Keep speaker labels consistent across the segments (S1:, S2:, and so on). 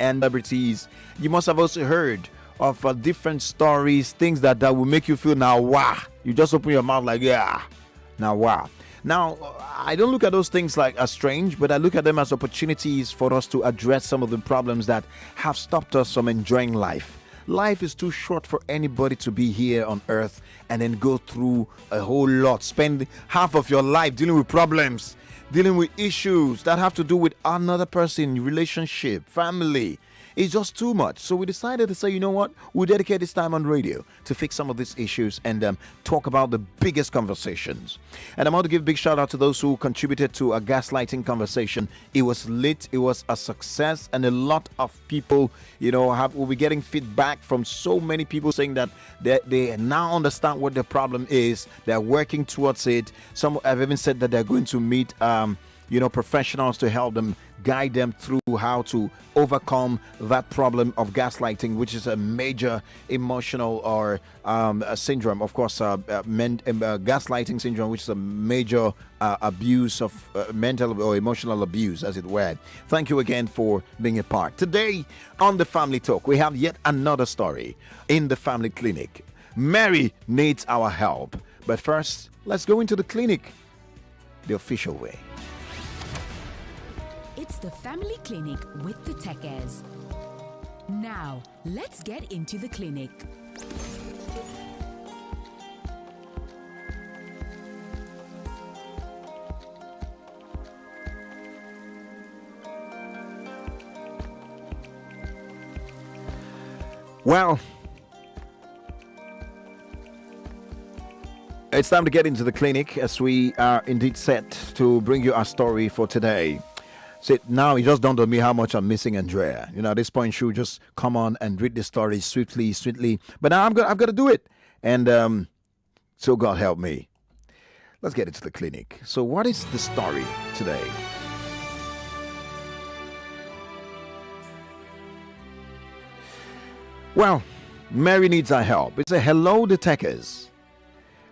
S1: and celebrities. You must have also heard of different stories, things that will make you feel now, wow. You just open your mouth like, yeah, now, wow. Now, I don't look at those things like as strange, but I look at them as opportunities for us to address some of the problems that have stopped us from enjoying life. Life is too short for anybody to be here on earth and then go through a whole lot, spend half of your life dealing with problems, dealing with issues that have to do with another person, relationship, family. It's just too much. So we decided to say, you know what? We'll dedicate this time on radio to fix some of these issues and talk about the biggest conversations. And I want to give a big shout out to those who contributed to a gaslighting conversation. It was lit. It was a success. And a lot of people, will be getting feedback from so many people saying that they now understand what the problem is. They're working towards it. Some have even said that they're going to meet professionals to help them, guide them through how to overcome that problem of gaslighting, which is a major emotional or a syndrome. Of course, gaslighting syndrome, which is a major abuse of mental or emotional abuse, as it were. Thank you again for being a part. Today on the Family Talk, we have yet another story in the family clinic. Mary needs our help. But first, let's go into the clinic the official way.
S2: It's the Family Clinic with the Tekes. Now, let's get into the clinic.
S1: Well, it's time to get into the clinic as we are indeed set to bring you our story for today. See, now it just dawned on me how much I'm missing Andrea. At this point, she'll just come on and read the story sweetly. But now I've got to do it. And so God help me. Let's get into the clinic. So what is the story today? Well, Mary needs our help. It's a hello, the Tekes.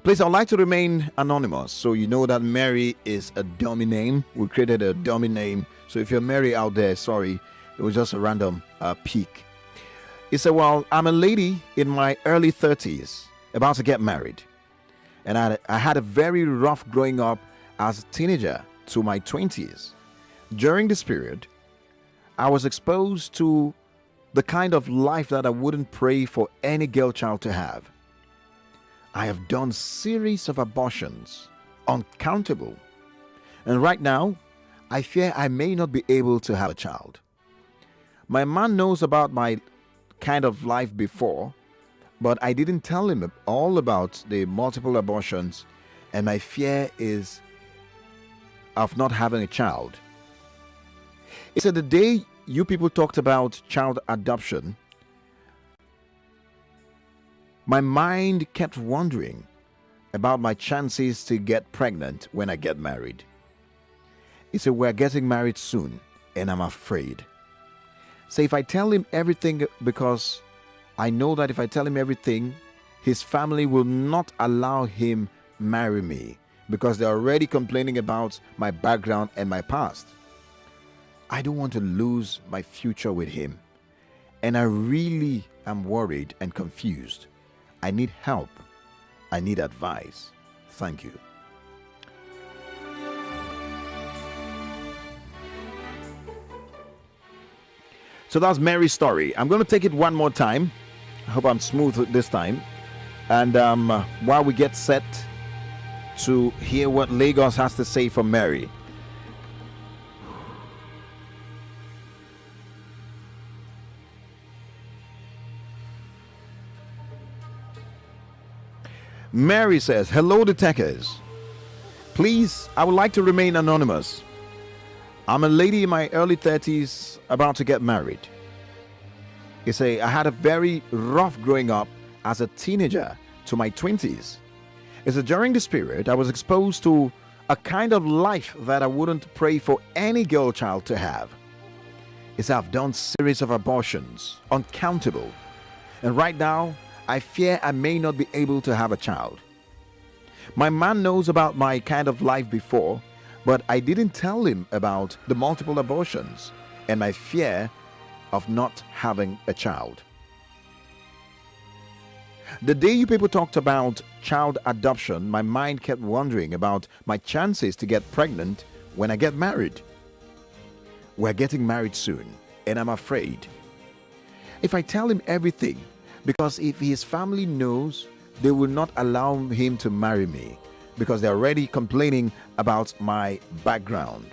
S1: Please, I'd like to remain anonymous, so you know that Mary is a dummy name. We created a dummy name. So if you're Mary out there, sorry, it was just a random peek. He said, well, I'm a lady in my early 30s, about to get married. And I had a very rough growing up as a teenager to my 20s. During this period, I was exposed to the kind of life that I wouldn't pray for any girl child to have. I have done series of abortions, uncountable. And right now, I fear I may not be able to have a child. My man knows about my kind of life before, but I didn't tell him all about the multiple abortions, and my fear is of not having a child. It's the day you people talked about child adoption, my mind kept wondering about my chances to get pregnant when I get married. He said, we're getting married soon, and I'm afraid. So if I tell him everything, because I know that if I tell him everything, his family will not allow him marry me because they're already complaining about my background and my past. I don't want to lose my future with him, and I really am worried and confused. I need help. I need advice. Thank you. So that's Mary's story. I'm going to take it one more time. I hope I'm smooth this time. And while we get set to hear what Lagos has to say from Mary. Mary says, hello, the Tekes. Please, I would like to remain anonymous. I'm a lady in my early 30s about to get married. You say, I had a very rough growing up as a teenager to my 20s. It's during this period I was exposed to a kind of life that I wouldn't pray for any girl child to have. It's I've done series of abortions, uncountable. And right now, I fear I may not be able to have a child. My man knows about my kind of life before, but I didn't tell him about the multiple abortions, and my fear of not having a child. The day you people talked about child adoption, my mind kept wondering about my chances to get pregnant when I get married. We're getting married soon, and I'm afraid. If I tell him everything, because if his family knows, they will not allow him to marry me because they're already complaining about my background.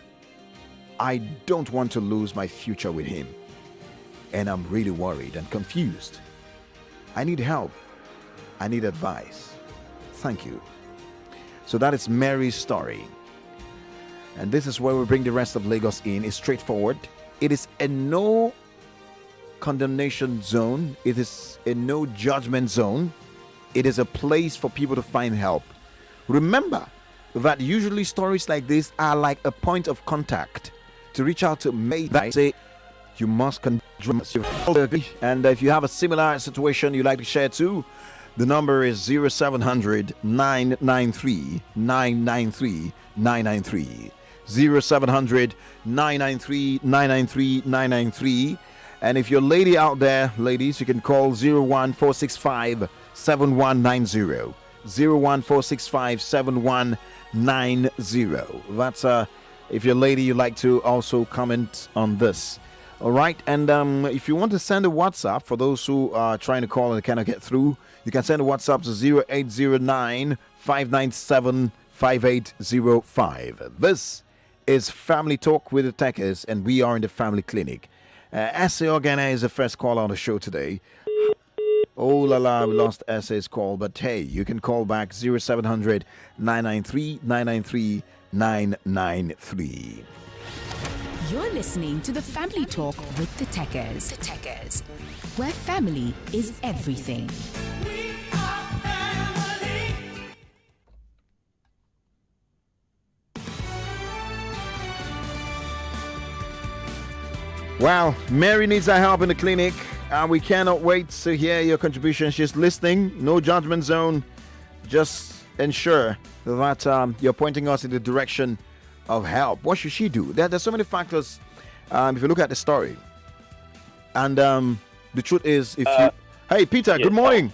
S1: I don't want to lose my future with him, and I'm really worried and confused. I need help. I need advice. Thank you. So that is Mary's story. And this is where we bring the rest of Lagos in. It's straightforward. It is a no condemnation zone. It is a no judgment zone. It is a place for people to find help. Remember that usually stories like this are like a point of contact to reach out to me. That say you must and if you have a similar situation you'd like to share too, the number is 0700 993 993 993. 0700 993 993 993. And if you're a lady out there, ladies, you can call 01465 7190. 01465 7190. That's if you're a lady, you'd like to also comment on this. All right. And if you want to send a WhatsApp, for those who are trying to call and cannot get through, you can send a WhatsApp to 0809 597 5805. This is Family Talk with the Tekes, and we are in the Family Clinic. Essay Organa is the first call on the show today. Oh la la, we lost Essay's call, but hey, you can call back 0700 993 993 993.
S2: You're listening to the Family Talk with the Tekes. The Tekes, where family is everything.
S3: We are family.
S1: Wow, Mary needs our help in the clinic, and we cannot wait to hear your contribution. She's listening. No judgment zone. Just ensure that you're pointing us in the direction of help. What should she do? There's so many factors. If you look at the story, and the truth is, if you, hey Peter,
S4: Yes,
S1: good morning.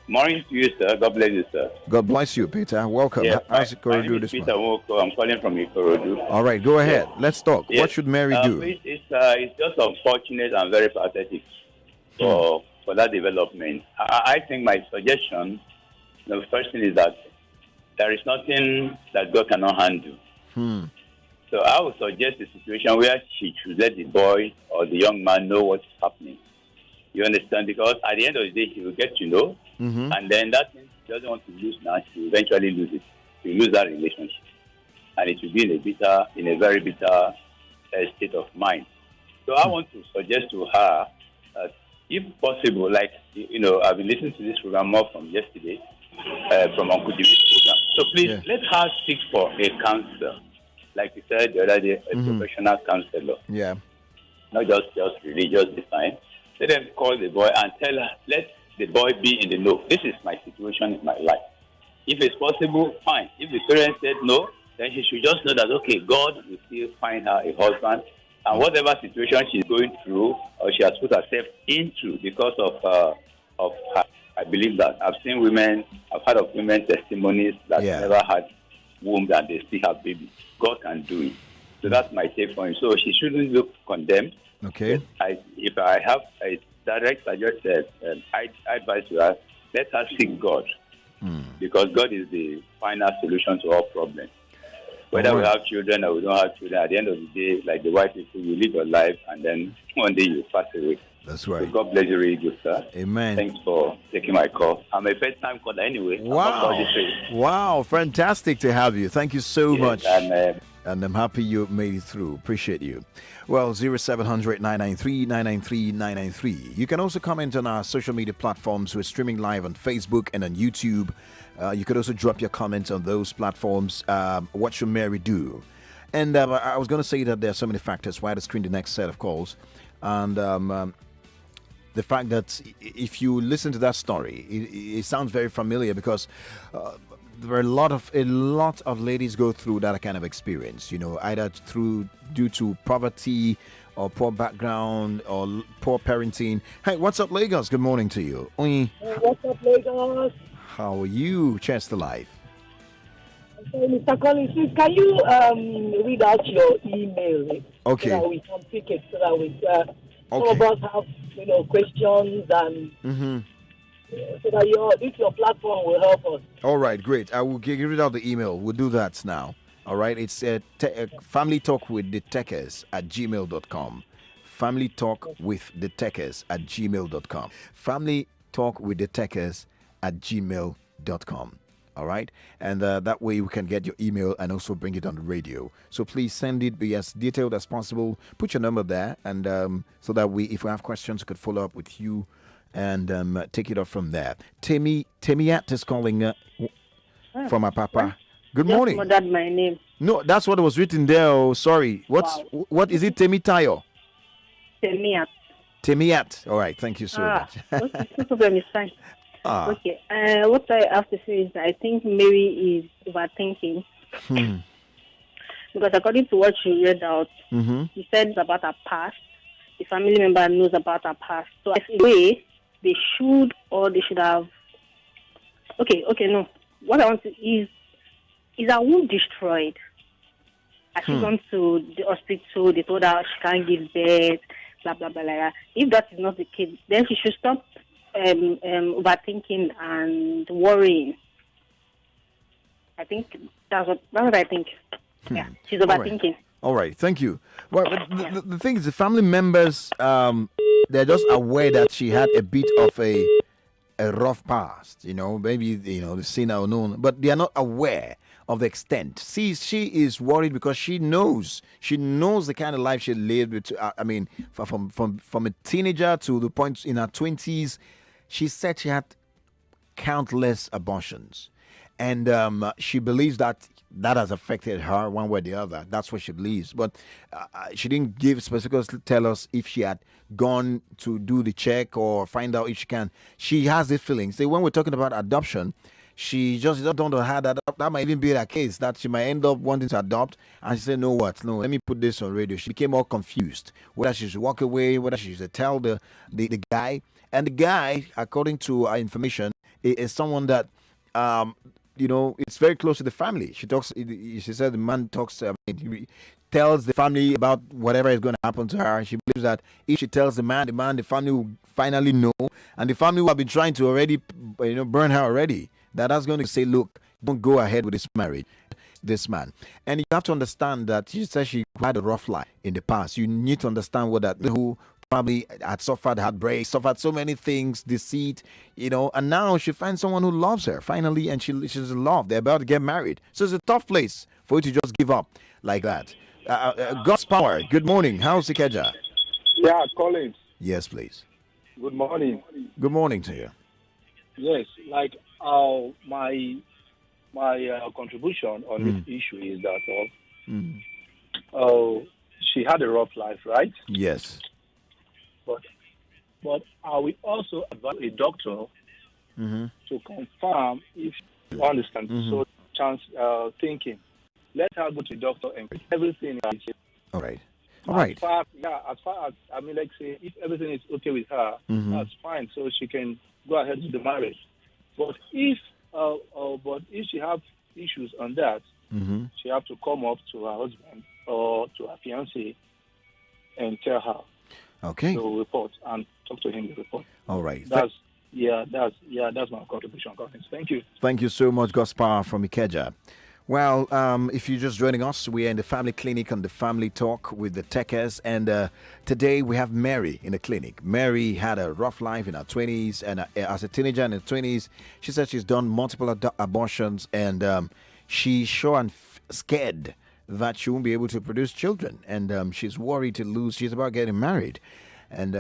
S4: Morning to you, sir. God bless you, sir.
S1: God bless you, Peter. Welcome.
S4: Yes,
S1: How's
S4: my name
S1: Ikorodu
S4: is
S1: this
S4: Peter
S1: morning?
S4: Woko. I'm calling from Ikorodu.
S1: All right, go ahead. Let's talk.
S4: Yes.
S1: What should Mary do?
S4: It's just unfortunate and very pathetic for that development. I think my suggestion, the first thing is that there is nothing that God cannot handle. So I would suggest a situation where she should let the boy or the young man know what's happening. You understand? Because at the end of the day, he will get to know, and then that thing she doesn't want to lose now, she will eventually lose it. She will lose that relationship, and it will be in a very bitter state of mind. So I want to suggest to her that, if possible, like I've been listening to this program more from yesterday, from Uncle Jimmy's program. So please let her seek for a counselor, like you said the other day, a professional counselor.
S1: Yeah.
S4: Not just religious design. Let them call the boy and tell her, let the boy be in the know. This is my situation in my life. If it's possible, fine. If the parents said no, then she should just know that, okay, God will still find her a husband. And whatever situation she's going through or she has put herself into because of her, I believe that. I've heard of women testimonies that never had womb and they still have babies. God can do it. So that's my take on it. So she shouldn't look condemned.
S1: Okay.
S4: If I have a direct suggestion, I advise you, let her seek God. Because God is the final solution to all problems. Whether we have children or we don't have children, at the end of the day, like the white people, you live your life and then one day you pass away.
S1: That's right.
S4: So God bless you really good, sir.
S1: Amen.
S4: Thanks for taking my call. I'm a first-time caller anyway.
S1: Wow. Wow. Fantastic to have you. Thank you so much. And I'm happy you made it through. Appreciate you. Well, 0700 993 993 993. You can also comment on our social media platforms. We're streaming live on Facebook and on YouTube. You could also drop your comments on those platforms. What should Mary do? And I was going to say that there are so many factors. Why the screen the next set of calls? And the fact that if you listen to that story, it sounds very familiar because there are a lot of ladies go through that kind of experience, either due to poverty or poor background or poor parenting. Hey, what's up, Lagos? Good morning to you. Oi,
S5: What's up, Lagos?
S1: how are you? Cheers to life.
S5: Okay, Mr. Collins, please, can you read out your email
S1: Okay.
S5: so that we can pick it, so that we some
S1: Okay.
S5: of us have questions and so that your platform will help us.
S1: All right, great. I will give it out the email. We'll do that now. All right, it's family talk with the Tekers at gmail.com. Family talk with the Tekers at gmail.com. Family talk with the Tekers at gmail.com. All right, and that way we can get your email and also bring it on the radio. So please send it, be as detailed as possible. Put your number there, and so that if we have questions, we could follow up with you and take it off from there. Temiat is calling from my papa. Good morning.
S6: Just murdered my name.
S1: No, that's what was written there. Oh, sorry. What is it? Temitayo?
S6: Temiat.
S1: Temiat. All right. Thank you so much.
S6: Okay, no problem, it's fine.
S1: Ah.
S6: Okay. What I have to say is I think Mary is overthinking. Because according to what she read out, she said it's about her past. The family member knows about her past. So I think they should have. Okay, no. What I want to is her womb destroyed? Has she gone to the hospital? They told her she can't give birth, blah blah blah. Like that. If that is not the case, then she should stop overthinking and worrying. I think that's what I think. Yeah, she's overthinking.
S1: All right. Thank you. Well, but the thing is, the family members, they're just aware that she had a bit of a rough past. Maybe the sinner unknown, but they are not aware of the extent. See, she is worried because she knows the kind of life she lived. From a teenager to the point in her 20s, she said she had countless abortions, and she believes that has affected her one way or the other. That's what she believes, but she didn't specifically tell us if she had gone to do the check or find out if she can. She has this feeling. See, when we're talking about adoption, she just don't know how that might even be the case, that she might end up wanting to adopt, and she said, no, let me put this on radio. She became all confused whether she should walk away, whether she should tell the guy. And the guy, according to our information, is someone that it's very close to the family. She said the man tells the family about whatever is going to happen to her. She believes that if she tells the the family will finally know, and the family will have been trying to already burn her already. That's going to say, look, don't go ahead with this marriage, this man. And you have to understand that she said she had a rough life in the past. You need to understand who probably had suffered heartbreak, suffered so many things, deceit, and now she finds someone who loves her finally, and she's in love. They're about to get married. So it's a tough place for you to just give up like that. God's power. Good morning. How's Ikeja?
S7: Yeah, Collins.
S1: Yes, please.
S7: Good morning.
S1: Good morning to you.
S7: Yes, like my contribution on this issue is that she had a rough life, right?
S1: Yes.
S7: But I will also advise a doctor to confirm if you understand. So chance thinking. Let her go to the doctor and everything is
S1: all right.
S7: As far as say if everything is okay with her, that's fine. So she can go ahead with the marriage. But if she have issues on that, she have to come up to her husband or to her fiancé and tell her.
S1: Okay.
S7: To report and talk to him to report.
S1: All right.
S7: That's my contribution, Collins. Thank you.
S1: Thank you so much, Gospar from Ikeja. Well, if you're just joining us, we are in the family clinic on the Family Talk with the Tekers, and today we have Mary in the clinic. Mary had a rough life in her 20s, and as a teenager in her 20s, she said she's done multiple abortions, and she's sure and scared that she won't be able to produce children, and she's worried to lose. She's about getting married, and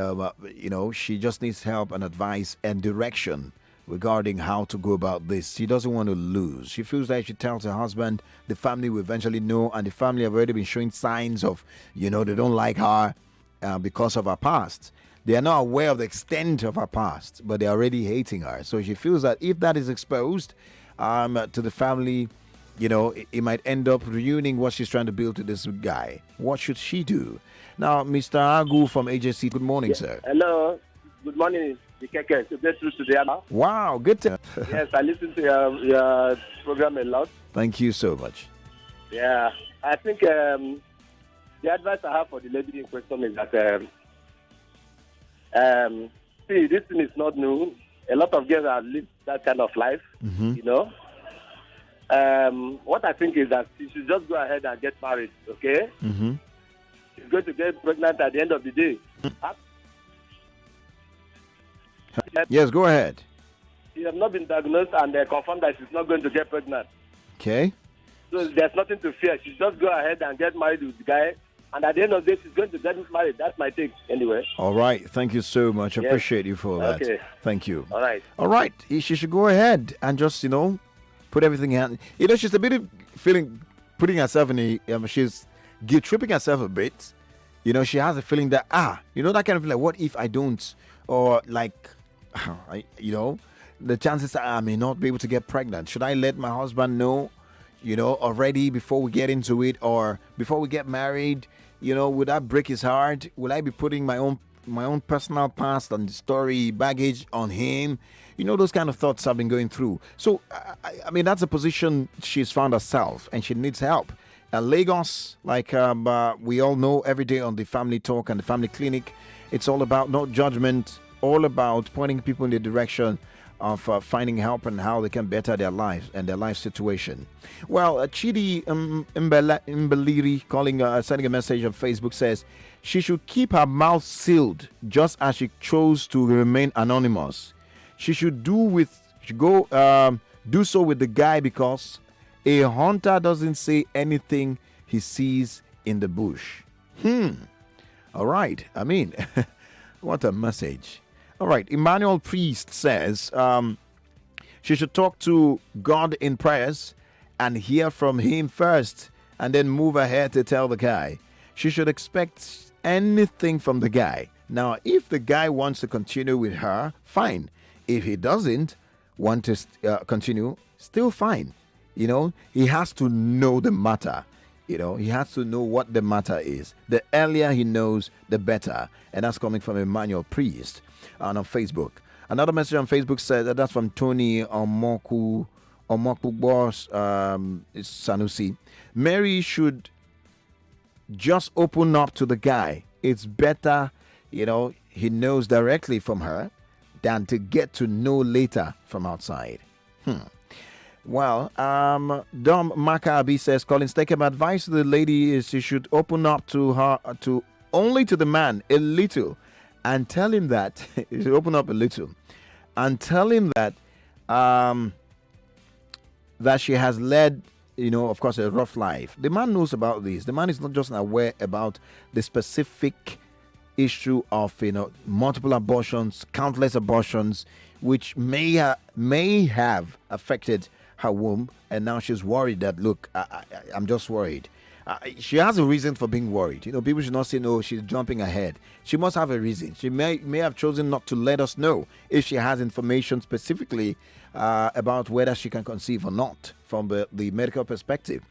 S1: she just needs help and advice and direction regarding how to go about this. She doesn't want to lose. She feels like she tells her husband, the family will eventually know, and the family have already been showing signs of, they don't like her because of her past. They are not aware of the extent of her past, but they're already hating her. So she feels that if that is exposed to the family, it might end up ruining what she's trying to build to this guy. What should she do? Now, Mr. Agu from AJC, good morning, sir.
S8: Hello. Good morning, Teke. To get through today.
S1: Wow, good.
S8: Yes, I listen to your program a lot.
S1: Thank you so much.
S8: Yeah, I think the advice I have for the lady in question is that see, this thing is not new. A lot of girls have lived that kind of life, you know. What I think is that she should just go ahead and get married, okay? She's going to get pregnant at the end of the day.
S1: Yes, go ahead.
S8: She has not been diagnosed and confirmed that she's not going to get pregnant.
S1: Okay.
S8: So there's nothing to fear. She just go ahead and get married with the guy. And at the end of the day, she's going to get married. That's my take, anyway.
S1: All right. Thank you so much. I
S8: Yes.
S1: appreciate you for that.
S8: Okay.
S1: Thank you.
S8: All right.
S1: All right. She should go ahead and just, put everything in. She's a bit feeling, putting herself in she's guilt-tripping herself a bit. She has a feeling that, that kind of like, what if I don't? Or like, the chances are I may not be able to get pregnant. Should I let my husband know, already before we get into it, or before we get married? Would that break his heart? Will I be putting my own personal past and story baggage on him? Those kind of thoughts I've been going through. So, I mean, that's a position she's found herself, and she needs help. Lagos, like we all know every day on the Family Talk and the Family Clinic, it's all about no judgment, all about pointing people in the direction of finding help and how they can better their lives and their life situation. Well, Chidi Mbeliri sending a message on Facebook says she should keep her mouth sealed just as she chose to remain anonymous. She should do so with the guy because a hunter doesn't say anything he sees in the bush. All right. I mean, what a message. All right. Emmanuel Priest says she should talk to God in prayers and hear from him first and then move ahead to tell the guy. She should expect anything from the guy. Now, if the guy wants to continue with her, fine. If he doesn't want to continue, still fine. He has to know the matter. He has to know what the matter is. The earlier he knows, the better. And that's coming from Emmanuel Priest on Facebook. Another message on Facebook said that's from Tony Omoku Boss Sanusi. Mary should just open up to the guy. It's better, he knows directly from her than to get to know later from outside. Well, Dom Makabi says, Collins, take him advice to the lady is she should open up to her, only to the man a little, and tell him that, you should open up a little, and tell him that, that she has led, of course, a rough life. The man knows about this. The man is not just aware about the specific issue of, multiple abortions, countless abortions, which may have affected her womb, and now she's worried that, look, I'm just worried. She has a reason for being worried. People should not say, no, she's jumping ahead. She must have a reason. She may have chosen not to let us know if she has information specifically about whether she can conceive or not from the medical perspective.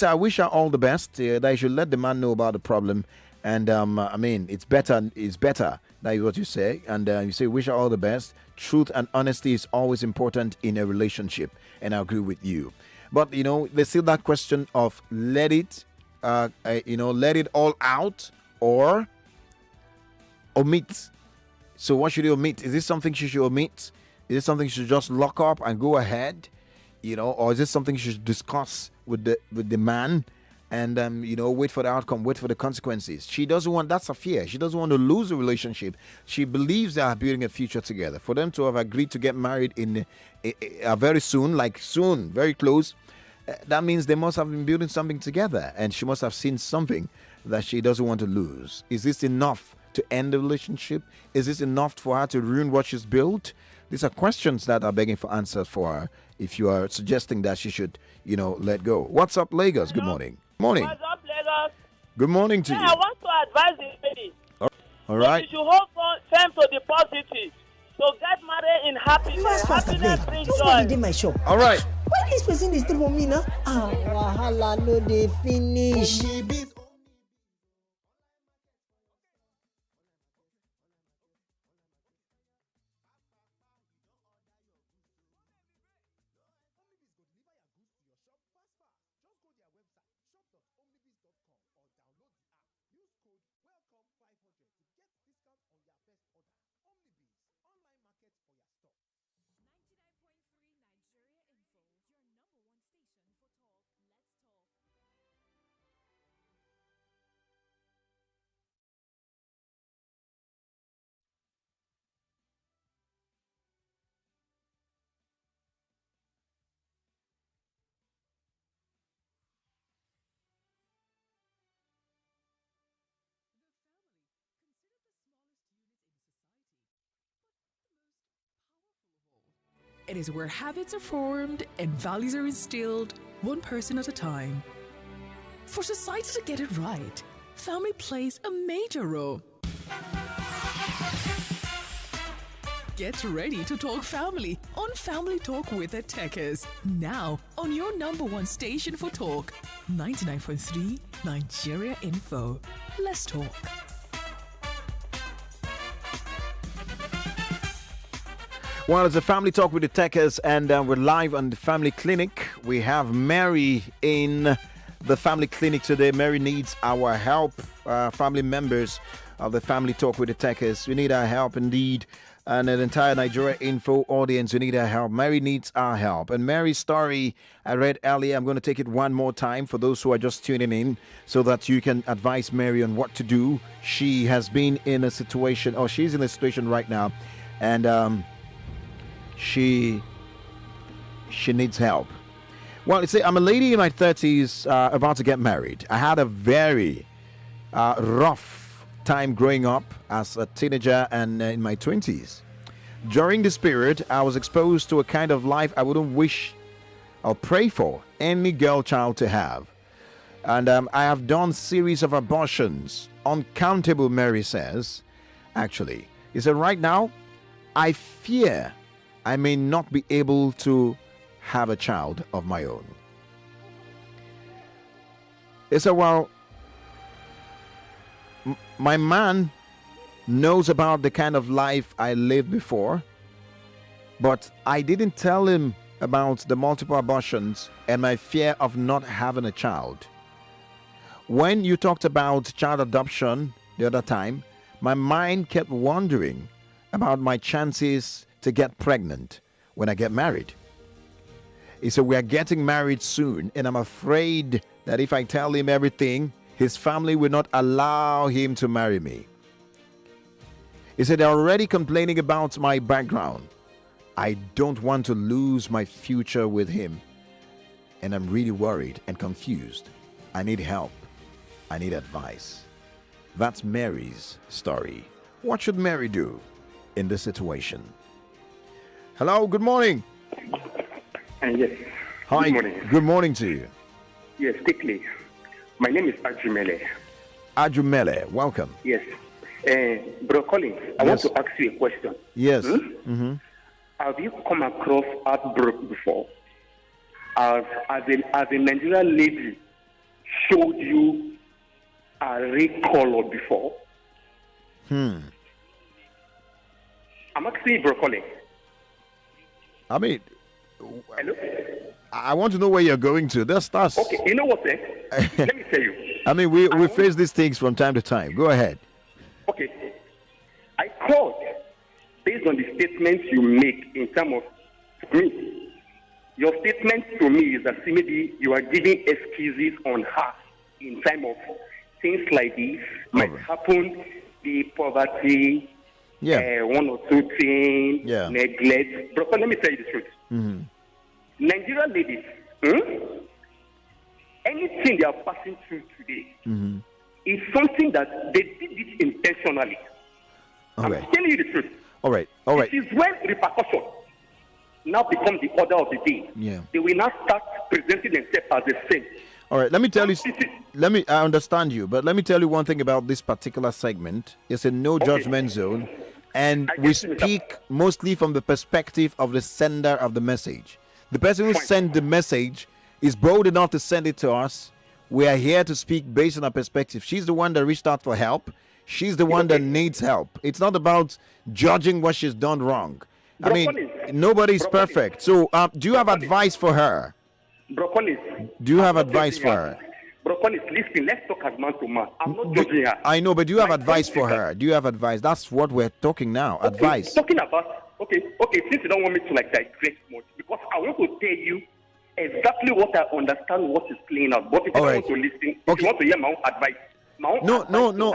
S1: I wish her all the best. That you should let the man know about the problem. And I mean, it's better. That is what you say. And you say, wish her all the best. Truth and honesty is always important in a relationship. And I agree with you. But, there's still that question of let it all out or omit. So what should you omit? Is this something she should omit? Is this something she should just lock up and go ahead? Or is this something she should discuss with the man? And wait for the outcome, wait for the consequences. She doesn't want, that's a fear. She doesn't want to lose the relationship. She believes they are building a future together. For them to have agreed to get married in very soon, very close, that means they must have been building something together, and she must have seen something that she doesn't want to lose. Is this enough to end the relationship? Is this enough for her to ruin what she's built? These are questions that are begging for answers for her. If you are suggesting that she should, let go. What's up, Lagos? Good morning. Morning.
S5: What's up, Lagos?
S1: Good morning to you.
S5: I want to advise the lady.
S1: All right.
S5: You should hold firm to the positive. So get married in happiness. Happiness brings joy.
S9: Dey my shop.
S1: All right.
S9: Why this person dey steal from me now? Wahala no dey finish.
S10: It is where habits are formed and values are instilled, one person at a time. For society to get it right, family plays a major role. Get ready to talk family on Family Talk with the Tekers. Now on your number one station for talk, 99.3 Nigeria Info. Let's talk.
S1: Well, it's a Family Talk with the Tekers, and we're live on the Family Clinic. We have Mary in the Family Clinic today. Mary needs our help. Family members of the Family Talk with the Tekers, we need our help indeed. And an entire Nigeria Info audience, we need our help. Mary needs our help. And Mary's story I read earlier, I'm going to take it one more time for those who are just tuning in so that you can advise Mary on what to do. She has been in a situation, or she's in a situation right now, and she needs help. Well, it's I'm a lady in my 30s about to get married. I had a very rough time growing up as a teenager and in my 20s. During this period, I was exposed to a kind of life I wouldn't wish or pray for any girl child to have. And I have done series of abortions, uncountable, Mary says. Actually, he said, right now, I fear I may not be able to have a child of my own. He said, well, my man knows about the kind of life I lived before, but I didn't tell him about the multiple abortions and my fear of not having a child. When you talked about child adoption the other time, my mind kept wondering about my chances to get pregnant when I get married. He said, we are getting married soon, and I'm afraid that if I tell him everything, his family will not allow him to marry me. He said, they're already complaining about my background. I don't want to lose my future with him. And I'm really worried and confused. I need help. I need advice. That's Mary's story. What should Mary do in this situation? Hello, good morning.
S11: Yes.
S1: Hi,
S11: good morning.
S1: Good morning to you.
S11: Yes, quickly. My name is Ajumele.
S1: Ajumele, welcome.
S11: Yes. Bro Collins, I want to ask you a question.
S1: Yes.
S11: Have you come across heartbreak before? As a Nigerian lady showed you a red color before? I'm asking you, Bro Collins.
S1: I mean,
S11: hello?
S1: I want to know where you're going to. That's
S11: Okay, you know what, let me tell you.
S1: I mean, we face these things from time to time. Go ahead.
S11: Okay. I called based on the statements you make in terms of me. Your statement to me is that maybe you are giving excuses on her in time of things like this might happen, the poverty, one or two things, neglect. Bro, let me tell you the truth. Nigerian ladies, anything they are passing through today is something that they did it intentionally. I'm telling you the truth.
S1: All right.
S11: It is when repercussion now become the order of the day. They will now start presenting themselves as a saint.
S1: All right, let me tell you. I understand you, but let me tell you one thing about this particular segment. It's a no judgment zone, and we speak mostly from the perspective of the sender of the message. The person who sent the message is bold enough to send it to us. We are here to speak based on her perspective. She's the one that reached out for help. She's the one that needs help. It's not about judging what she's done wrong. I mean, nobody's perfect. So, do you have advice for her? Do you have advice for her?
S11: Listen, let's talk as man to man. I'm not judging her.
S1: I know, but do you have advice for her? Do you have advice? That's what we're talking now. Advice.
S11: Talking about, okay, since you don't want me to digress much, because I want to tell you exactly what I understand what is playing out. But if you want to listen, if you want to hear my own advice,
S1: no.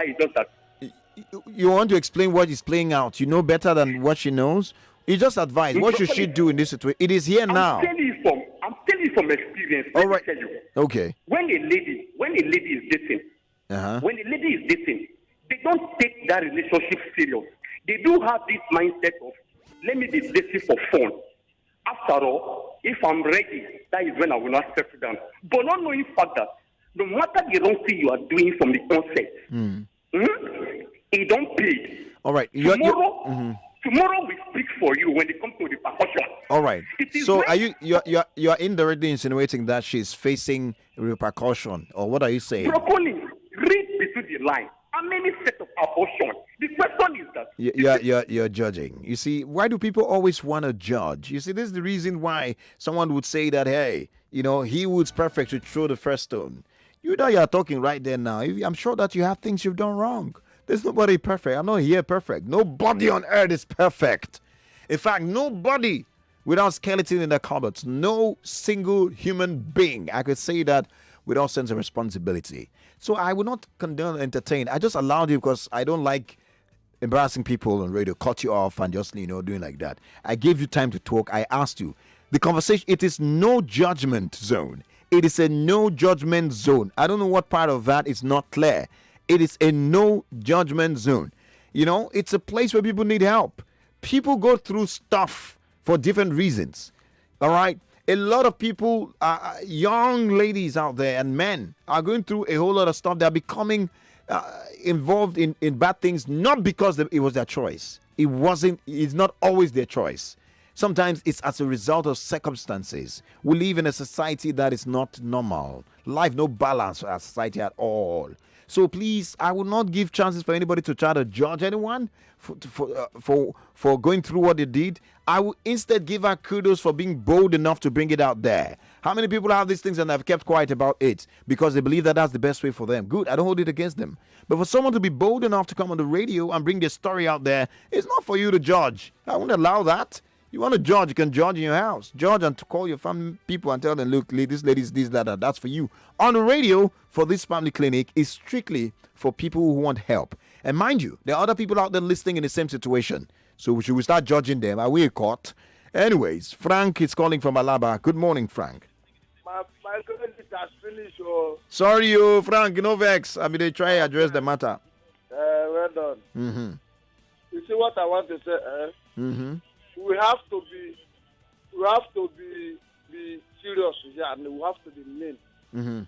S11: Is just that.
S1: You want to explain what is playing out. You know better than what she knows. You just advise. What should she do in this situation? It is here now.
S11: I'm telling you from experience.
S1: All right.
S11: Tell you.
S1: Okay.
S11: When a lady is dating, when a lady is dating, they don't take that relationship serious. They do have this mindset of let me be dating for fun. After all, if I'm ready, that is when I will not settle down. But not knowing fact that no matter the wrong thing you are doing from the onset, it don't pay.
S1: All right.
S11: Tomorrow we speak for you when it comes to the percussion.
S1: All right.
S11: It is
S1: So
S11: when-
S1: you're indirectly insinuating that she's facing repercussion, or what are you saying?
S11: Broccoli, read between the lines. How many set of abortion? The question is that
S1: You're judging. You see, why do people always want to judge? You see, this is the reason why someone would say that, hey, he who's perfect should throw the first stone. You know you're talking right there now. I'm sure that you have things you've done wrong. There's nobody perfect. I'm not here perfect. Nobody on earth is perfect. In fact, nobody without skeleton in the cupboards. No single human being. I could say that without sense of responsibility. So I would not condone, entertain. I just allowed you because I don't like embarrassing people on radio, cut you off and just, doing like that. I gave you time to talk. I asked you. The conversation, it is no judgment zone. It is a no judgment zone. I don't know what part of that is not clear. It is a no judgment zone. It's a place where people need help. People go through stuff for different reasons. All right? A lot of people, young ladies out there and men are going through a whole lot of stuff. They're becoming involved in bad things, not because it was their choice. It's not always their choice. Sometimes it's as a result of circumstances. We live in a society that is not normal. Life, no balance for our society at all. So please, I will not give chances for anybody to try to judge anyone for going through what they did. I will instead give her kudos for being bold enough to bring it out there. How many people have these things and have kept quiet about it because they believe that that's the best way for them? Good, I don't hold it against them. But for someone to be bold enough to come on the radio and bring their story out there, it's not for you to judge. I won't allow that. You want to judge, you can judge in your house. Judge and to call your family people and tell them, look, this lady's this, that, that's for you. On the radio, for this family clinic, is strictly for people who want help. And mind you, there are other people out there listening in the same situation. So should we start judging them? Are we caught? Anyways, Frank is calling from Alaba. Good morning, Frank.
S8: My comment has finished. Oh.
S1: Sorry, Frank, no vex. They try to address the matter.
S8: Well done.
S1: Mm-hmm.
S8: You see what I want to say?
S1: Mm-hmm.
S8: We have to be serious here, and we have to be mean.
S1: Mm-hmm.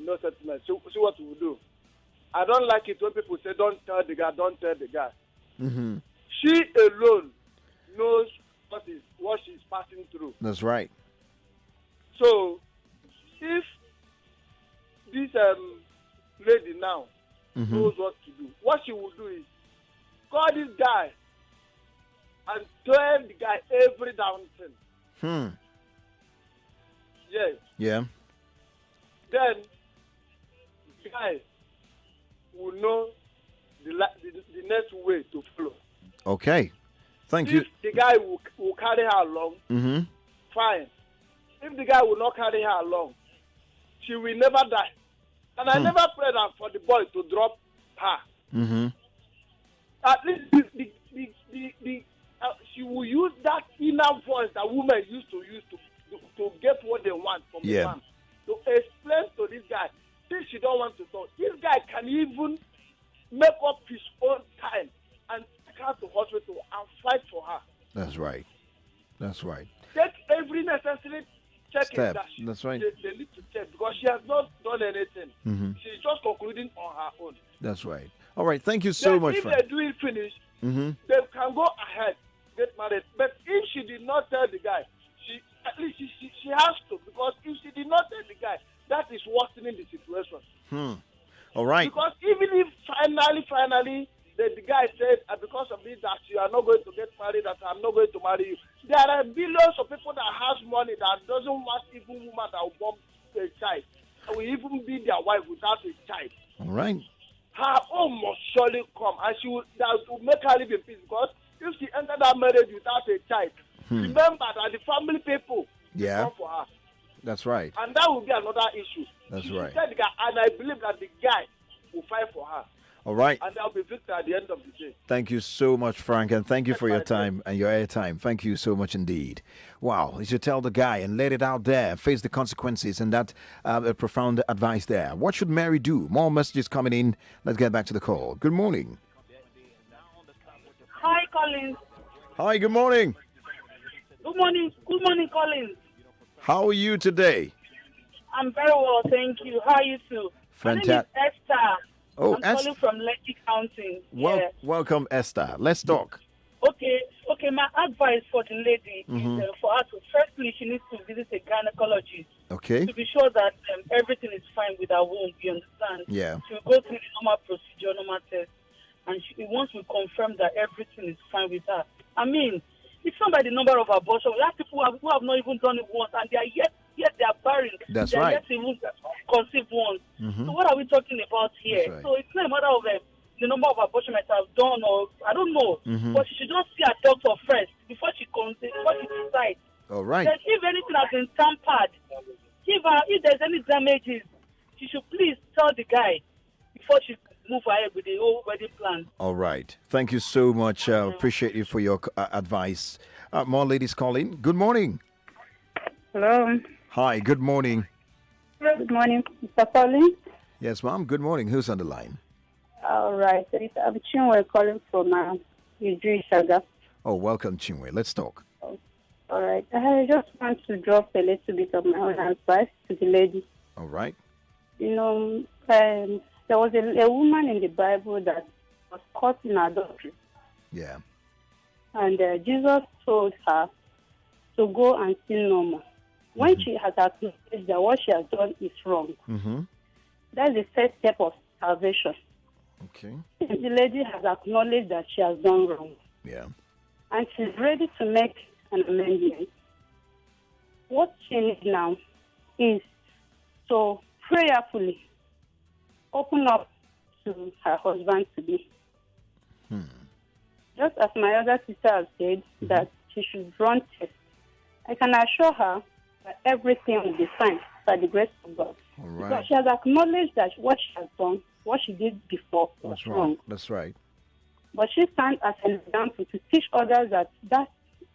S8: No settlement. So see what we will do. I don't like it when people say, don't tell the guy.
S1: Mm-hmm.
S8: She alone knows what she's passing through.
S1: That's right.
S8: So if this lady now knows what to do, what she will do is call this guy and tell the guy every damn thing. Yes.
S1: Yeah.
S8: Then the guy will know the next way to follow.
S1: Okay. Thank you.
S8: If the guy will carry her along, fine. If the guy will not carry her along, she will never die. And I never prayed for the boy to drop her. At least she will use that inner voice that women used to use to get what they want from the man. To explain to this guy, since she don't want to talk, this guy can even make up his own time and take her to hospital and fight for her.
S1: That's right.
S8: Take every necessary checking
S1: Step.
S8: that
S1: That's right.
S8: they need to check because she has not done anything. She's just concluding on her own.
S1: That's right. All right. Thank you so much,
S8: if
S1: Frank.
S8: they do it finish, they can go ahead, get married. But if she did not tell the guy, at least she has to, because if she did not tell the guy, that is worsening the situation.
S1: All right.
S8: Because even if finally, the guy said, because of this, that you are not going to get married, that I'm not going to marry you. There are billions of people that has money that doesn't want even woman that will born a child. That will even be their wife without a child.
S1: All right.
S8: Her own must surely come, and that will make her live in peace. Because if she entered that marriage without a child, remember that the family people will come for her.
S1: That's right.
S8: And that will be another issue.
S1: That's
S8: she
S1: right.
S8: Said the guy, and I believe that the guy will fight for her.
S1: All right.
S8: And there will be victor at the end of the day.
S1: Thank you so much, Frank, and thank you for your time and your airtime. Thank you so much indeed. Wow, you should tell the guy and let it out there, face the consequences, and that a profound advice there. What should Mary do? More messages coming in. Let's get back to the call. Good morning.
S12: Hi, Collins.
S1: Hi, good morning.
S12: Good Good morning. Good morning, Collins.
S1: How are you today?
S12: I'm very well, thank you. How are you too? My name is
S1: Fantastic.
S12: Esther.
S1: Oh,
S12: I'm calling from Lekki County. Yeah.
S1: Welcome, Esther. Let's talk.
S12: Okay. My advice for the lady is for her to firstly she needs to visit a gynecologist
S1: Okay.
S12: to be sure that everything is fine with her womb. You understand?
S1: Yeah.
S12: She will go through the normal procedure, normal test, and once we confirm that everything is fine with her. I mean, it's not by the number of abortion. We have people who have not even done it once, and they are yet they are barren.
S1: That's
S12: they are
S1: right.
S12: yet to even conceive once.
S1: Mhm.
S12: So what are we talking about here?
S1: That's right.
S12: So it's not a matter of the number of abortion might have done, or I don't know.
S1: Mhm.
S12: But she should just see a doctor first before she decides.
S1: All right.
S12: That if anything has been tampered, if there's any damages, she should please tell the guy before she move ahead with the whole wedding plan.
S1: All right. Thank you so much. Appreciate you for your advice. More ladies calling. Good morning.
S6: Hello.
S1: Hi. Good morning.
S6: Good morning, Mr. Collins.
S1: Yes, ma'am. Good morning. Who's on the line?
S6: All right. It's Chinwe calling from Idris Shaga.
S1: Oh, welcome, Chinwe. Let's talk.
S6: All right. I just want to drop a little bit of my own advice to the lady.
S1: All right.
S6: You know, there was a woman in the Bible that was caught in adultery.
S1: Yeah.
S6: And Jesus told her to go and sin no more. When she has acknowledged that what she has done is wrong, that's the first step of salvation.
S1: Okay.
S6: The lady has acknowledged that she has done wrong.
S1: Yeah.
S6: And she's ready to make an amendment. What she needs now is to prayerfully open up to her husband to be. Just as my other sister has said, that she should run tests. I can assure her that everything will be fine by the grace of God.
S1: All right.
S6: Because she has acknowledged that what she has done, what she did before, was
S1: That's
S6: wrong.
S1: right. That's right.
S6: But she stands as an example to teach others that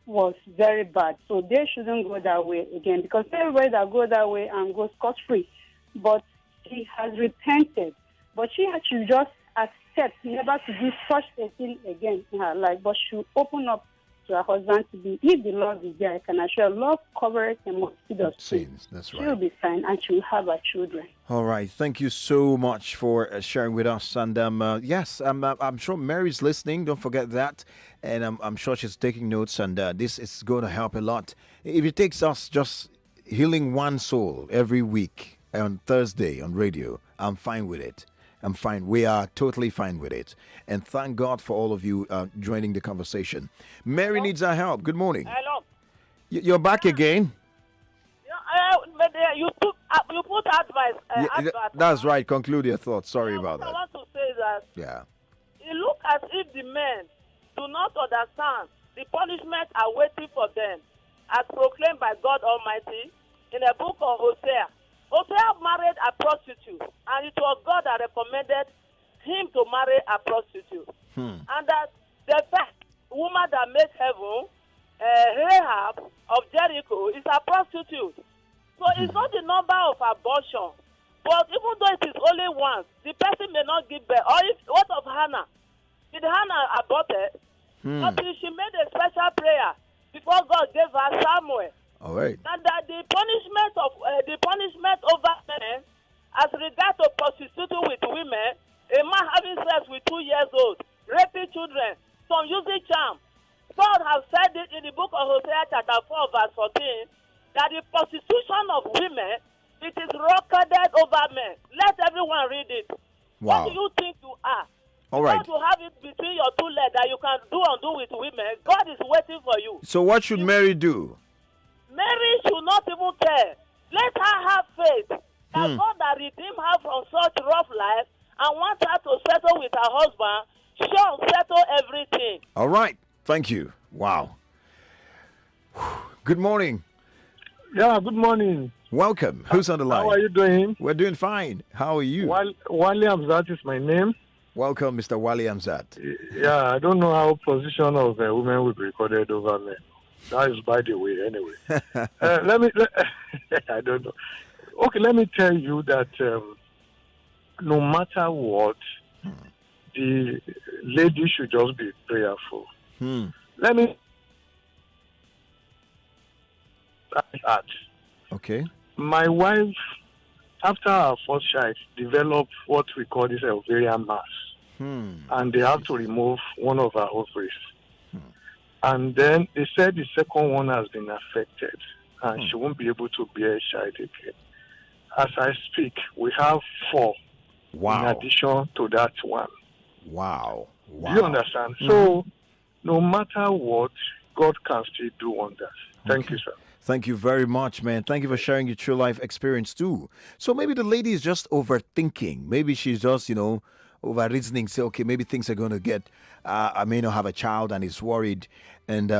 S6: was very bad. So they shouldn't go that way again. Because everybody that go that way and go scot-free. But she has repented. But she should just accept never to do such a thing again in her life. But she should open up to her husband to be. If the love is there, I can assure love covers a multitude of sins.
S1: That's
S6: She
S1: right.
S6: will be fine and she will have her children.
S1: All right. Thank you so much for sharing with us. And yes, I'm sure Mary's listening. Don't forget that. And I'm sure she's taking notes. And this is going to help a lot. If it takes us just healing one soul every week on Thursday on radio, I'm fine with it. I'm fine. We are totally fine with it. And thank God for all of you joining the conversation. Mary needs our help. Good morning.
S13: Hello.
S1: You're back again?
S13: You put advice.
S1: Yeah, that's right. Conclude your thoughts. Sorry about
S13: What I
S1: that.
S13: want to say is that
S1: Yeah.
S13: it looks as if the men do not understand the punishment are waiting for them, as proclaimed by God Almighty in the book of Hosea. Hosea married a prostitute, and it was God that recommended him to marry a prostitute. And that the first woman that made heaven, Rahab of Jericho, is a prostitute. So it's not the number of abortion, but even though it is only once, the person may not give birth. Or if what of Hannah? Did Hannah aborted? But she made a special prayer before God gave her Samuel.
S1: All right.
S13: And that the punishment over men, as regard to prostituting with women, a man having sex with 2 years old, raping children, some using charm. God has said it in the book of Hosea chapter 4 verse 14 that the prostitution of women, it is recorded over men. Let everyone read it.
S1: Wow.
S13: What do you think you are?
S1: All right.
S13: God to have it between your two legs that you can do undo with women. God is waiting for you.
S1: So what should Mary do?
S13: Mary should not even care. Let her have faith that God that redeemed her from such rough life and wants her to settle with her husband, shall settle everything.
S1: All right. Thank you. Wow. Good morning.
S14: Yeah, good morning.
S1: Welcome. Who's on the line?
S14: How are you doing?
S1: We're doing fine. How are you?
S14: Wale Amzat is my name.
S1: Welcome, Mr. Wale Amzat.
S14: Yeah, I don't know how position of a woman will be recorded over men. That is by the way, anyway. I don't know. Okay, let me tell you that no matter what, the lady should just be prayerful. Let me I had.
S1: Okay.
S14: My wife, after our first child, developed what we call this ovarian mass. And they have to remove one of our ovaries. And then they said the second one has been affected and she won't be able to bear a child again. As I speak, we have 4 in addition to that one.
S1: Wow.
S14: Do you understand? So, no matter what, God can still do wonders. Thank you, sir.
S1: Thank you very much, man. Thank you for sharing your true life experience too. So maybe the lady is just overthinking. Maybe she's just, over reasoning. Say, okay, maybe things are going to get. I may not have a child, and is worried. And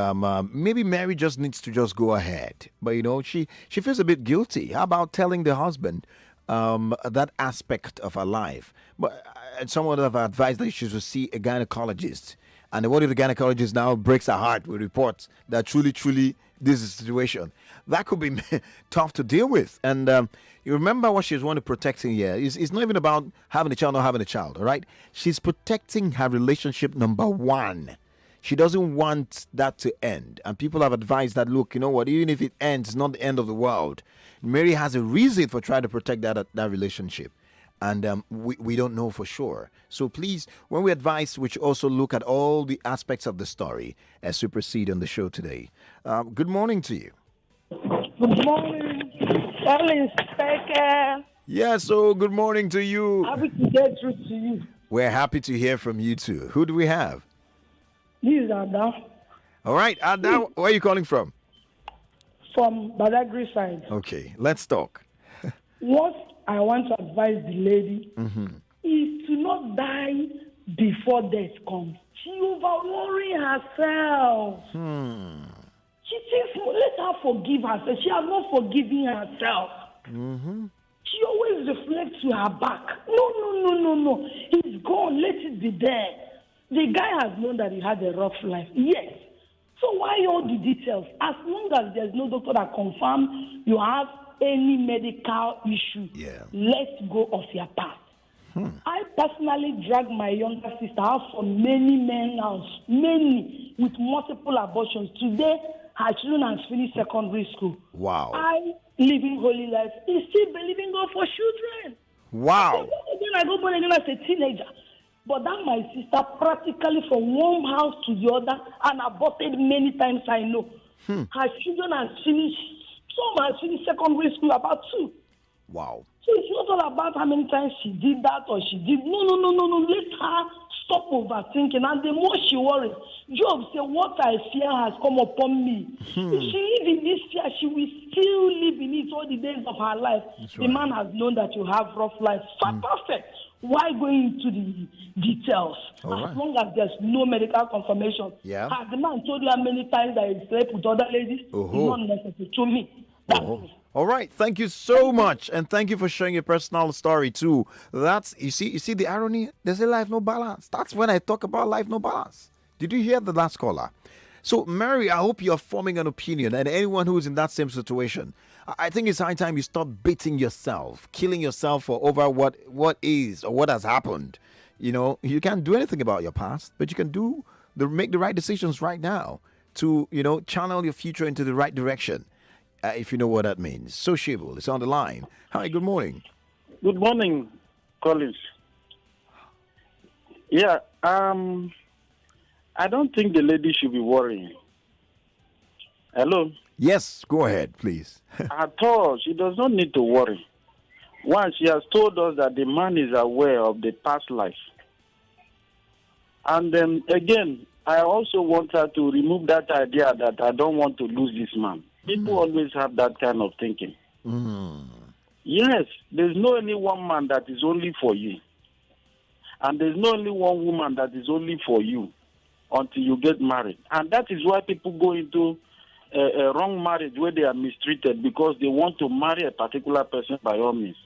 S1: maybe Mary just needs to just go ahead. But she feels a bit guilty. How about telling the husband that aspect of her life? But someone have advised that she should see a gynecologist. And what if the gynecologist now breaks her heart with reports that truly this is the situation? That could be tough to deal with. And you remember what she's wanting to protecting here. It's not even about having a child or not having a child, all right? She's protecting her relationship, number one. She doesn't want that to end. And people have advised that, look, you know what, even if it ends, it's not the end of the world. Mary has a reason for trying to protect that relationship. And we don't know for sure. So please, when we advise, we should also look at all the aspects of the story as we proceed on the show today. Good morning to you.
S5: Good morning. Alice, Teke.
S1: Yeah, so good morning to you.
S5: Happy to get through to you.
S1: We're happy to hear from you too. Who do we have?
S5: This is Ada.
S1: All right, Ada, where are you calling from?
S5: From Badagry side.
S1: Okay, let's talk.
S5: What I want to advise the lady is to not die before death comes. She over-worry herself. She thinks, let her forgive herself. She has not forgiven herself. She always reflects to her back. No. He's gone. Let it be there. The guy has known that he had a rough life. Yes. So why all the details? As long as there's no doctor that confirms you have any medical issue, let go of your past. I personally dragged my younger sister out from many men house, many with multiple abortions. Today, her children have finished secondary school.
S1: Wow.
S5: I living holy life is still believing God for children.
S1: Wow.
S5: Then I go born again as a teenager. But that my sister practically from one house to the other and aborted many times, I know. Her children have finished, some have finished secondary school, about 2.
S1: Wow.
S5: So it's not all about how many times she did that or she did. No. Let her stop overthinking. And the more she worries, Job said, what I fear has come upon me. If she live in this fear, she will still live in it all the days of her life. The man has known that you have rough life. Perfect. Why going into the details? As long as there's no medical confirmation. Has the man told you how many times that he slept with other ladies? It's not necessary to me.
S1: All right, thank you so much, and thank you for sharing your personal story too. That's you see the irony. There's a life no balance. That's when I talk about life no balance. Did you hear the last caller? So, Mary, I hope you're forming an opinion, and anyone who's in that same situation, I think it's high time you stop beating yourself, killing yourself for over what is or what has happened. You can't do anything about your past, but you can make the right decisions right now to channel your future into the right direction. If you know what that means. Sociable is on the line. Hi, good morning.
S15: Good morning, Collins. Yeah, I don't think the lady should be worrying. Hello?
S1: Yes, go ahead, please.
S15: At all, she does not need to worry. One, she has told us that the man is aware of the past life. And then, again, I also want her to remove that idea that I don't want to lose this man. People always have that kind of thinking. Yes, there's no only one man that is only for you. And there's no only one woman that is only for you until you get married. And that is why people go into a wrong marriage where they are mistreated because they want to marry a particular person by all means.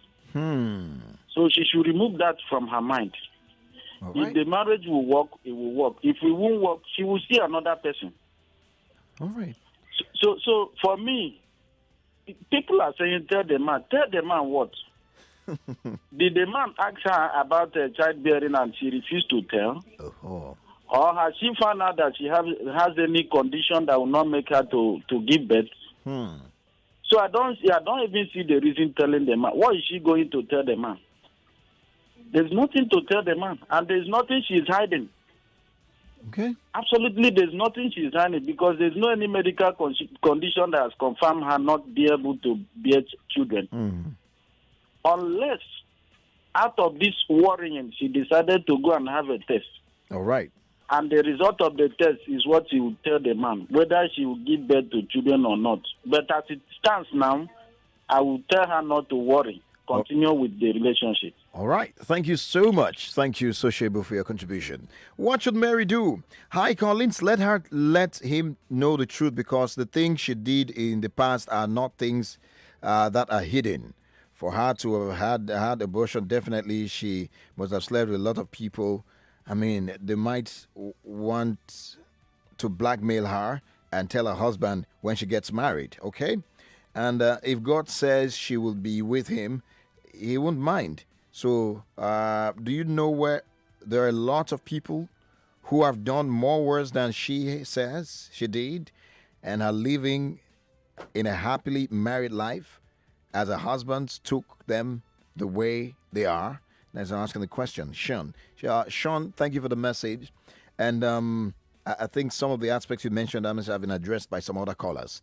S15: So she should remove that from her mind. If the marriage will work, it will work. If it won't work, she will see another person.
S1: All right.
S15: So for me, people are saying, tell the man what? Did the man ask her about childbearing and she refused to tell? Or has she found out that she has any condition that will not make her to give birth? So I don't even see the reason telling the man. What is she going to tell the man? There's nothing to tell the man, and there's nothing she's hiding.
S1: Okay.
S15: Absolutely, there's nothing she's hiding because there's no any medical condition that has confirmed her not be able to bear children. Unless, out of this worrying, she decided to go and have a test.
S1: All right.
S15: And the result of the test is what she will tell the man, whether she will give birth to children or not. But as it stands now, I will tell her not to worry. Continue with the relationship.
S1: All right. Thank you so much. Thank you, Sociable, for your contribution. What should Mary do? Hi, Collins. Let him know the truth because the things she did in the past are not things that are hidden. For her to have had abortion, definitely she must have slept with a lot of people. I mean, they might want to blackmail her and tell her husband when she gets married, okay? And if God says she will be with him, he won't mind. So, do you know where there are a lot of people who have done more worse than she says she did and are living in a happily married life as her husbands took them the way they are? That's asking the question. Sean, thank you for the message. And I think some of the aspects you mentioned have been addressed by some other callers.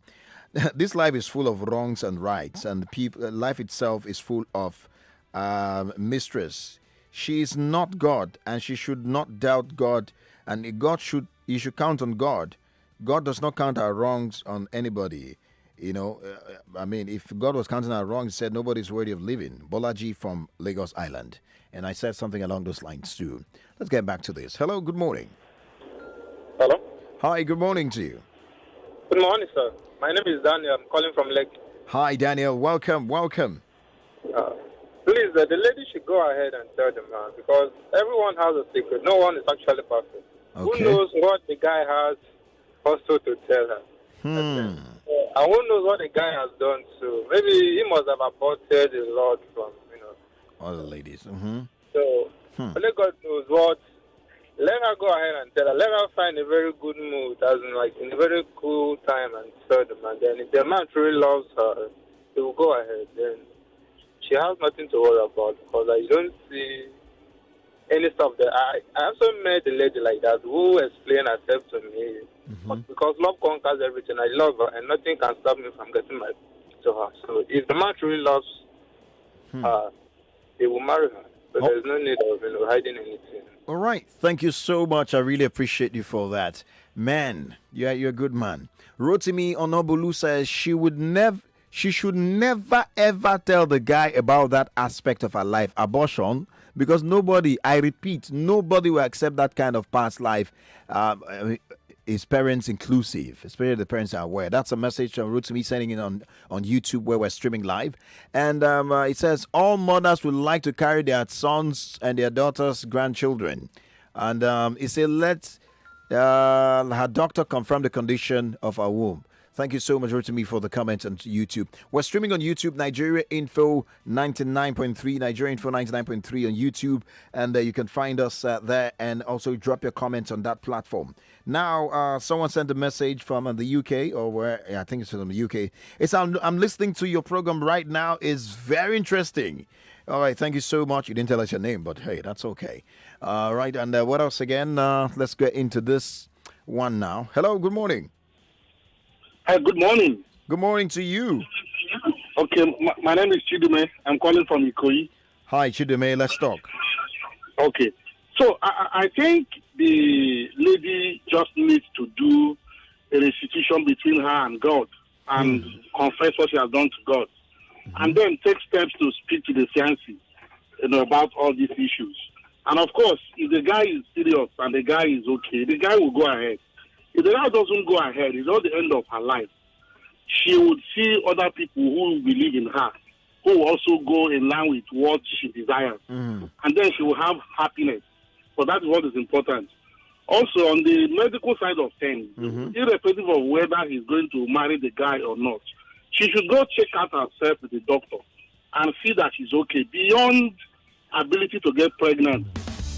S1: This life is full of wrongs and rights, and life itself is full of mistress. She is not God, and she should not doubt God. And you should count on God. God does not count our wrongs on anybody. You know, I mean, if God was counting our wrongs, he said nobody's worthy of living. Bolaji from Lagos Island. And I said something along those lines too. Let's get back to this. Hello, good morning.
S16: Hello.
S1: Hi, good morning to you.
S16: Good morning, sir. My name is Daniel. I'm calling from Lake.
S1: Hi, Daniel. Welcome.
S16: Please, the lady should go ahead and tell the man because everyone has a secret. No one is actually perfect.
S1: Okay.
S16: Who knows what the guy has also to tell her? And who knows what the guy has done too? Maybe he must have aborted a lot from,
S1: all the ladies.
S16: So, only God knows what. Let her go ahead and tell her. Let her find a very good mood, as in like in a very cool time, and tell the man. Then, if the man truly loves her, he will go ahead. Then she has nothing to worry about because I don't see any stuff there. I also met a lady like that who explained herself to me. But because love conquers everything, I love her, and nothing can stop me from getting married to her. So if the man truly loves her, he will marry her. But there's no need of hiding anything.
S1: All right. Thank you so much. I really appreciate you for that. Man, you're a good man. Rotimi Onobulu says she should never ever tell the guy about that aspect of her life, abortion, because nobody will accept that kind of past life. His parents inclusive, especially the parents are aware. That's a message from Rotimi sending it on YouTube where we're streaming live. And it says, all mothers would like to carry their sons and their daughters' grandchildren. And it said, let her doctor confirm the condition of her womb. Thank you so much, Rotimi, for the comments on YouTube. We're streaming on YouTube, Nigeria Info 99.3, Nigeria Info 99.3 on YouTube. And you can find us there and also drop your comments on that platform. Now, someone sent a message from the UK, or where I think it's from the UK. It's I'm listening to your program right now. It's very interesting. All right, thank you so much. You didn't tell us your name, but hey, that's okay. All right, and what else again? Let's get into this one now. Hello, good morning.
S17: Hi, good morning.
S1: Good morning to you.
S17: Okay, my name is Chidume. I'm calling from Ikoyi.
S1: Hi, Chidume. Let's talk.
S17: Okay. So I think the lady just needs to do a restitution between her and God and confess what she has done to God. And then take steps to speak to the fiancé, about all these issues. And of course, if the guy is serious and the guy is okay, the guy will go ahead. If the guy doesn't go ahead, it's not the end of her life. She would see other people who believe in her, who will also go in line with what she desires. And then she will have happiness. So that is what is important. Also, on the medical side of things, irrespective of whether he's going to marry the guy or not, she should go check out herself with the doctor and see that she's okay beyond ability to get pregnant.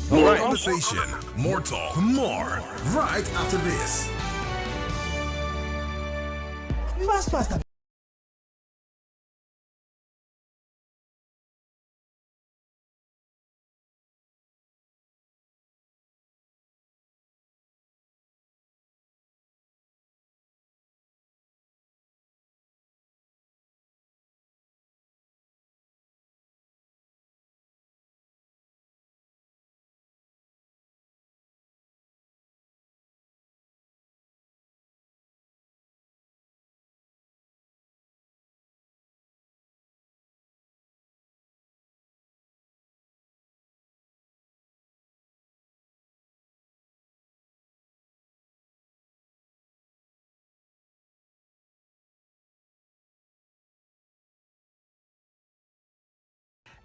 S18: More conversation, more talk, more right after this.
S9: Fast.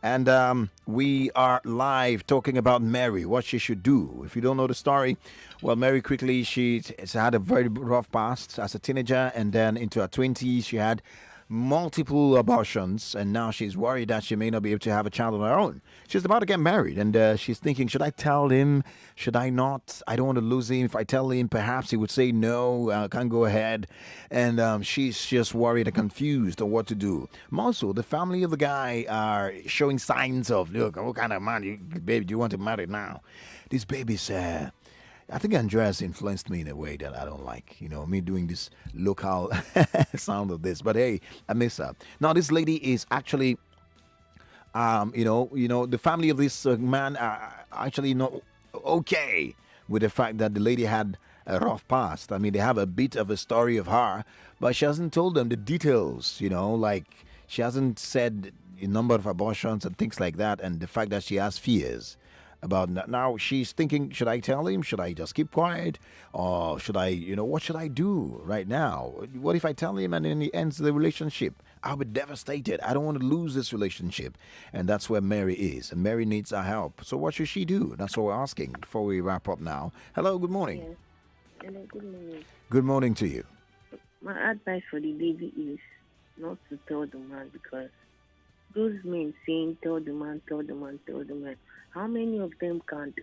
S1: And we are live talking about Mary, what she should do. If you don't know the story, well, Mary quickly, she's had a very rough past as a teenager, and then into her 20s, she had multiple abortions, and now she's worried that she may not be able to have a child on her own. She's about to get married, and she's thinking, should I tell him? Should I not? I don't want to lose him. If I tell him, perhaps he would say no, can't go ahead. And she's just worried and confused on what to do. Also, the family of the guy are showing signs of, look, what kind of man, baby, do you want to marry now? This baby's I think Andrea has influenced me in a way that I don't like. Me doing this local sound of this. But hey, I miss her. Now, this lady is actually, the family of this man are actually not okay with the fact that the lady had a rough past. I mean, they have a bit of a story of her, but she hasn't told them the details, like she hasn't said the number of abortions and things like that, and the fact that she has fears about now. She's thinking, should I tell him? Should I just keep quiet? Or should I, what should I do right now? What if I tell him and then he ends the relationship? I'll be devastated. I don't want to lose this relationship. And that's where Mary is. And Mary needs our help. So what should she do? That's what we're asking before we wrap up now. Hello, good morning.
S19: Yes. Hello, good morning.
S1: Good morning to you.
S19: My advice for the lady is not to tell the man, because those men saying tell the man, tell the man, tell the man, how many of them can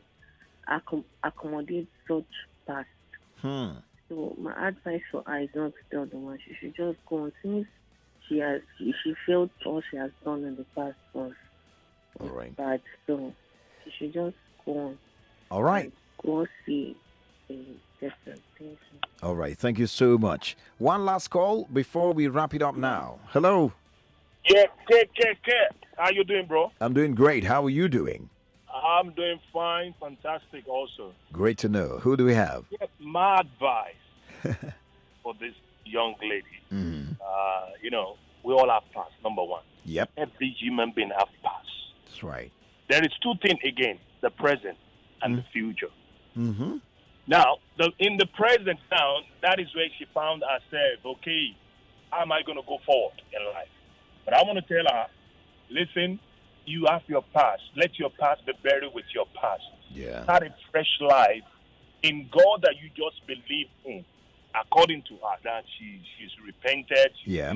S19: accommodate such past? So my advice for her is not to tell the man. She should just go on, since she felt all she has done in the past was bad. So she should just go on.
S1: All right.
S19: Go see a different thing.
S1: All right. Thank you so much. One last call before we wrap it up now. Hello.
S20: Yeah, how you doing, bro?
S1: I'm doing great. How are you doing?
S20: I'm doing fine, fantastic also.
S1: Great to know. Who do we have?
S20: Yes, my advice for this young lady, we all have past, number one.
S1: Yep.
S20: Every human being have past.
S1: That's right.
S20: There is two things again, the present and the future.
S1: Mm-hmm.
S20: Now, in the present now, that is where she found herself, okay, how am I going to go forward in life? But I want to tell her, listen, you have your past. Let your past be buried with your past.
S1: Yeah.
S20: Start a fresh life in God that you just believe in. According to her, that she's repented.
S1: Yeah.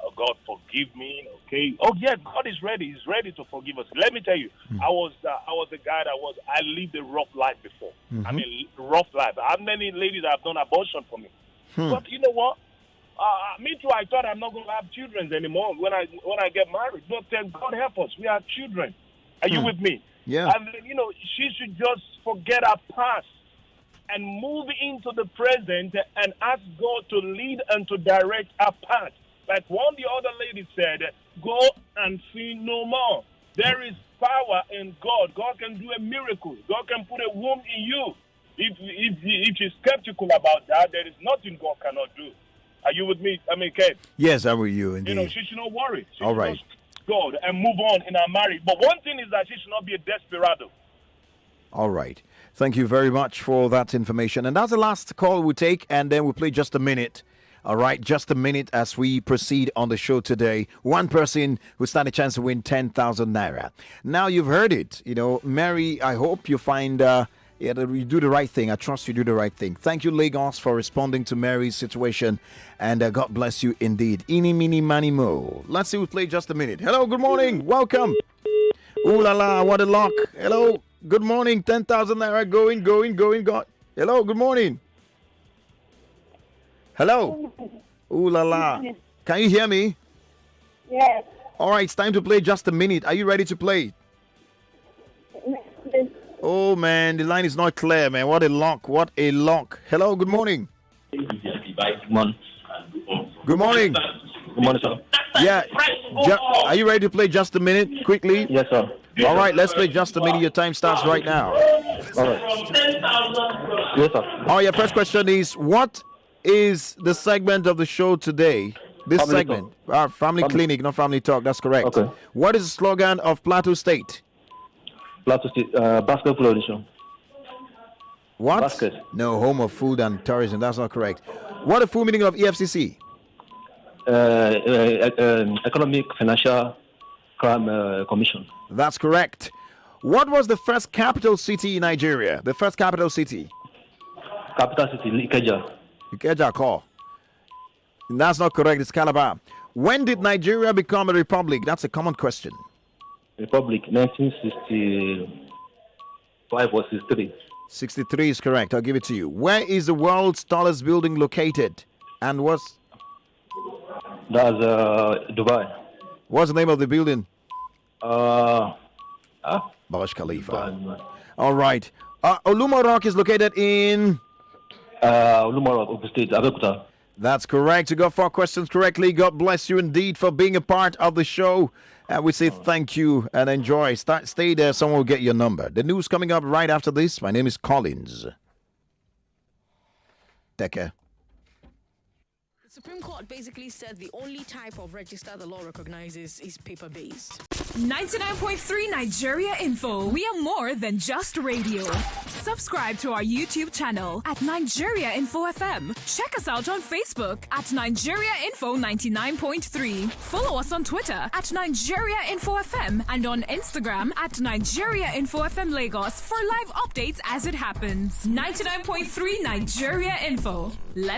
S20: Oh, God, forgive me. Okay. Oh, yeah, God is ready. He's ready to forgive us. Let me tell you, I was the guy I lived a rough life before. I mean, rough life. How many ladies have done abortion for me? But you know what? Me too, I thought I'm not going to have children anymore when I get married. But God help us. We are children. Are you with me?
S1: Yeah.
S20: And, she should just forget her past and move into the present and ask God to lead and to direct her path. Like one the other lady said, go and sin no more. There is power in God. God can do a miracle. God can put a womb in you. If you're skeptical about that, there is nothing God cannot do. Are you with me? I mean, Ken?
S1: Yes, I'm with you, indeed.
S20: She should not worry. She
S1: All
S20: should
S1: right.
S20: just God and move on in her marriage. But one thing is that she should not be a desperado.
S1: All right. Thank you very much for that information. And that's the last call we take, and then we'll play just a minute. All right, just a minute as we proceed on the show today. One person will stand a chance to win 10,000 naira. Now you've heard it. Mary, I hope you find you do the right thing. I trust you do the right thing. Thank you, Lagos, for responding to Mary's situation. And God bless you indeed. Eeny, meeny, miny, mo. Let's see, we'll play just a minute. Hello, good morning. Welcome. Ooh la la, what a lock. Hello, good morning. 10,000 naira going. God. Hello, good morning. Hello. Ooh la la. Can you hear me?
S21: Yes.
S1: All right, it's time to play just a minute. Are you ready to play? Oh, man, the line is not clear, man. What a lock. What a lock. Hello, good morning. Good morning. Good morning, sir. Yeah. Are you ready to play just a minute, quickly?
S22: Yes, sir.
S1: All right, let's play just a minute. Your time starts right now.
S22: All right. Yes, sir.
S1: Oh, your first question is, what is the segment of the show today? This
S22: Family
S1: segment. Family Clinic, not Family Talk. That's correct.
S22: Okay.
S1: What is the slogan of Plateau State?
S22: Plateau State, basketball audition.
S1: What?
S22: Basket.
S1: No, home of food and tourism. That's not correct. What is the full meaning of EFCC?
S22: Economic, financial Crime Commission.
S1: That's correct. What was the first capital city in Nigeria? The first capital city?
S22: Capital city, Ikeja.
S1: Ikeja, call. That's not correct. It's Calabar. When did Nigeria become a republic? That's a common question.
S22: Republic, 1965 or 63.
S1: 63 is correct. I'll give it to you. Where is the world's tallest building located? And what's...
S22: That's Dubai.
S1: What's the name of the building?
S22: Burj
S1: Khalifa. All right. Oluma Rock is located in...
S22: Oluma Rock, Ogun State, Abeokuta.
S1: That's correct. You got 4 questions correctly. God bless you indeed for being a part of the show. And we say thank you and enjoy. Stay there. Someone will get your number. The news coming up right after this. My name is Collins. Teke.
S2: The Supreme Court basically said the only type of register the law recognizes is paper-based.
S21: 99.3 Nigeria Info. We are more than just radio. Subscribe to our YouTube channel at Nigeria Info FM. Check us out on Facebook at Nigeria Info 99.3. Follow us on Twitter at Nigeria Info FM and on Instagram at Nigeria Info FM Lagos for live updates as it happens. 99.3 Nigeria Info. Let's